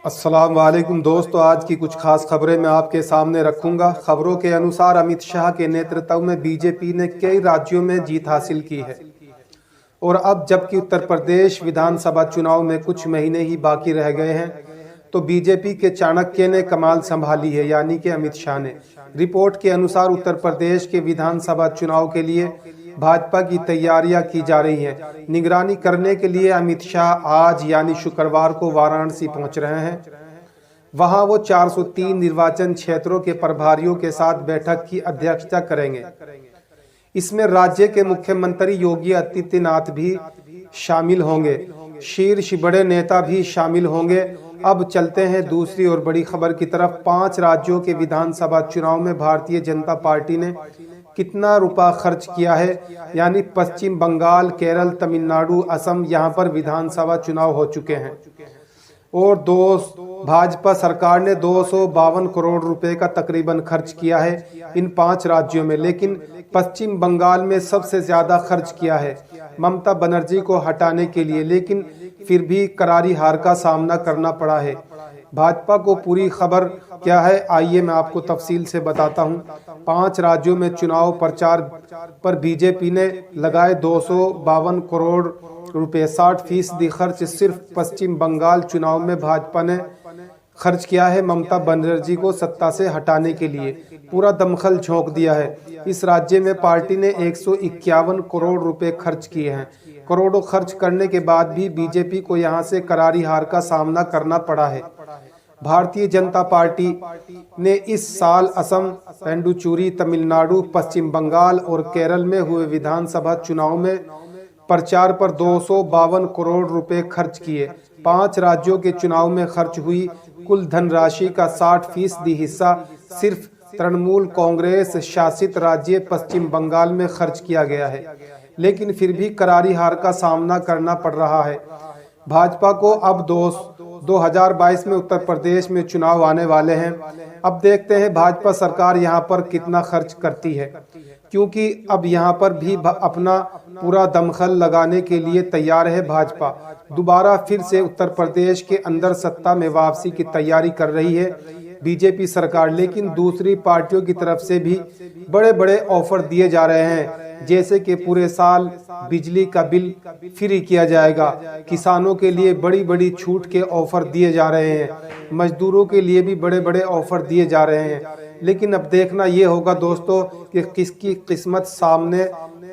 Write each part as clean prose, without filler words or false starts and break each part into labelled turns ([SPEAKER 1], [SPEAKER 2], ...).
[SPEAKER 1] अस्सलाम वालेकुम दोस्तों, आज की कुछ खास खबरें मैं आपके सामने रखूंगा। खबरों के अनुसार अमित शाह के नेतृत्व में बीजेपी ने कई राज्यों में जीत हासिल की है और अब जबकि उत्तर प्रदेश विधानसभा चुनाव में कुछ महीने ही बाकी रह गए हैं, तो बीजेपी के चाणक्य ने कमाल संभाली है, यानी कि अमित शाह ने। रिपोर्ट के अनुसार उत्तर प्रदेश के विधानसभा चुनाव के लिए भाजपा की तैयारियां की जा रही हैं। निगरानी करने के लिए अमित शाह आज यानी शुक्रवार को वाराणसी पहुंच रहे हैं। वहां वो 403 निर्वाचन क्षेत्रों के प्रभारियों के साथ बैठक की अध्यक्षता करेंगे। इसमें राज्य के मुख्यमंत्री योगी आदित्यनाथ भी शामिल होंगे, शीर्ष बड़े नेता भी शामिल होंगे। अब चलते हैं दूसरी और बड़ी खबर की तरफ। 5 राज्यों के विधानसभा चुनाव में भारतीय जनता पार्टी ने कितना रुपया खर्च किया है, यानी पश्चिम बंगाल, केरल, तमिलनाडु, असम, यहाँ पर विधानसभा चुनाव हो चुके हैं और भाजपा सरकार ने 252 करोड़ रुपए का तकरीबन खर्च किया है इन 5 राज्यों में। लेकिन पश्चिम बंगाल में सबसे ज्यादा खर्च किया है ममता बनर्जी को हटाने के लिए, लेकिन फिर भी करारी हार का सामना करना पड़ा है। भाजपा को पूरी खबर क्या है, आइए मैं आपको तफसील से बताता हूं। 5 राज्यों में चुनाव प्रचार पर बीजेपी ने लगाए 252 करोड़ रुपए, 60% खर्च सिर्फ पश्चिम बंगाल चुनाव में भाजपा ने खर्च किया है ममता बनर्जी को सत्ता से हटाने के लिए। पूरा दमखल झोंक दिया है। इस राज्य में पार्टी ने 151 करोड़ रुपए खर्च किए हैं। करोड़ों खर्च करने के बाद भी बीजेपी को यहां से करारी हार का सामना करना पड़ा है। भारतीय जनता पार्टी ने इस साल असम, पुडुचेरी, तमिलनाडु, पश्चिम बंगाल और केरल में हुए विधानसभा चुनाव में प्रचार पर 252 करोड़ रुपए खर्च किए। 5 राज्यों के चुनाव में खर्च हुई कुल धनराशि का 60% हिस्सा सिर्फ तृणमूल कांग्रेस शासित राज्य पश्चिम बंगाल में खर्च किया गया है, लेकिन फिर भी करारी हार का सामना करना पड़ रहा है। भाजपा को अब 2022 में उत्तर प्रदेश में चुनाव आने वाले हैं। अब देखते हैं भाजपा सरकार यहां पर कितना खर्च करती है, क्योंकि अब यहां पर भी अपना पूरा दमखल लगाने के लिए तैयार है। भाजपा दोबारा फिर से उत्तर प्रदेश के अंदर सत्ता में वापसी की तैयारी कर रही है बीजेपी सरकार, लेकिन दूसरी पार्टियों की तरफ से भी बड़े बड़े ऑफर दिए जा रहे हैं, जैसे कि पूरे साल बिजली का बिल फ्री किया जाएगा, किसानों के लिए बड़ी बड़ी छूट के ऑफर दिए जा रहे हैं, मजदूरों के लिए भी बड़े बड़े ऑफर दिए जा रहे हैं। लेकिन अब देखना ये होगा दोस्तों कि किसकी किस्मत सामने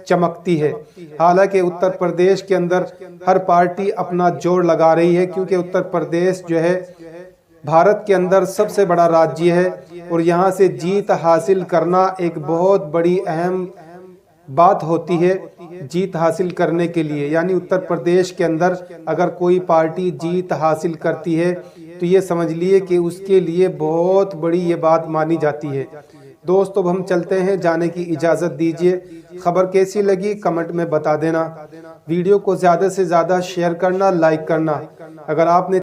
[SPEAKER 1] चमकती है। हालांकि उत्तर प्रदेश के अंदर हर पार्टी अपना जोर लगा रही है, क्योंकि उत्तर प्रदेश जो है भारत के अंदर सबसे बड़ा राज्य है और यहाँ से जीत हासिल करना एक बहुत बड़ी अहम बात होती है। जीत हासिल करने के लिए यानी उत्तर प्रदेश के अंदर अगर कोई पार्टी जीत हासिल करती है तो ये समझ लिए कि उसके लिए बहुत बड़ी ये बात मानी जाती है। दोस्तों, हम चलते हैं, जाने की इजाज़त दीजिए। खबर कैसी लगी कमेंट में बता देना। वीडियो को ज़्यादा से ज़्यादा शेयर करना, लाइक करना। अगर आपने